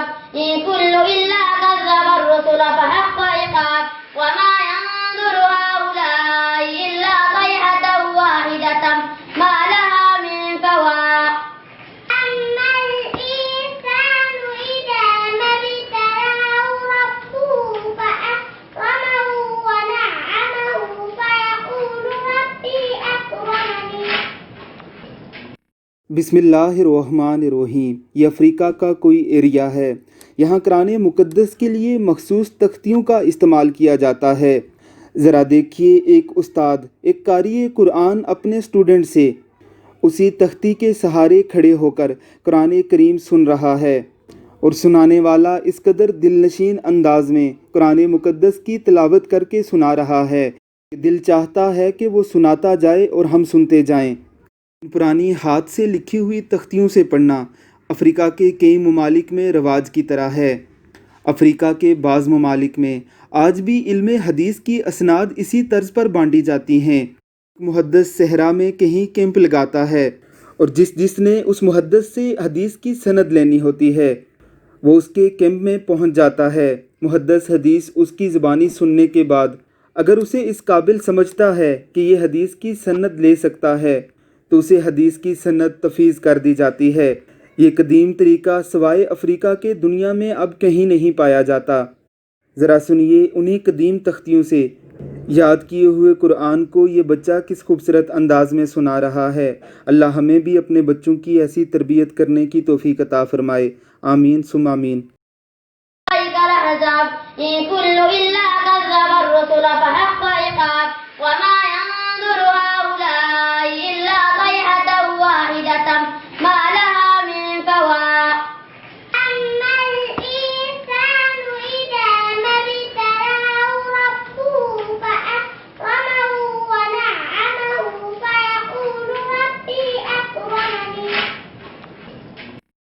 العذاب إن كل إلا كذب الرسل فحق عقاب وما ينظر هؤلاء إلا صيحة واحدة ما لها من فواق أما الإنسان إذا ما ابتلاه ربه فأكرمه ونعمه فيقول ربي أكرمني। बिस्मिल्लाहिर्रहमानिर्रहीम। ये अफ्रीका का कोई एरिया है। यहाँ कुरान मुक़द्दस के लिए मखसूस तख्तियों का इस्तेमाल किया जाता है। ज़रा देखिए, एक उस्ताद, एक कारी कुरान अपने स्टूडेंट से उसी तख्ती के सहारे खड़े होकर कुरान करीम सुन रहा है और सुनाने वाला इस कदर दिलनशीन अंदाज में कुरान मुक़द्दस की तिलावत करके सुना रहा है कि दिल चाहता है कि वो सुनाता जाए और हम सुनते जाएं। पुरानी हाथ से लिखी हुई तख्तियों से पढ़ना अफ्रीका के कई ममालिक में रवाज की तरह है। अफ्रीका के बाज़ ममालिक में आज भी इल्म हदीस की असनाद इसी तर्ज पर बांटी जाती हैं। मुहद्दिस सहरा में कहीं कैंप लगाता है और जिसने उस मुहद्दिस से हदीस की सनद लेनी होती है वो उसके कैंप में पहुंच जाता है। मुहद्दिस हदीस उसकी ज़बानी सुनने के बाद अगर उसे इस काबिल समझता है कि ये हदीस की सनद ले सकता है तो उसे हदीस की सनद तफवीज़ कर दी जाती है। ये कदीम तरीका सवाए अफ्रीका के दुनिया में अब कहीं नहीं पाया जाता। ज़रा सुनिए उन्हीं कदीम तख्तियों से याद किए हुए कुरान को ये बच्चा किस खूबसूरत अंदाज में सुना रहा है। अल्लाह हमें भी अपने बच्चों की ऐसी तरबियत करने की तौफीक अता फरमाए। आमीन सुम आमीन।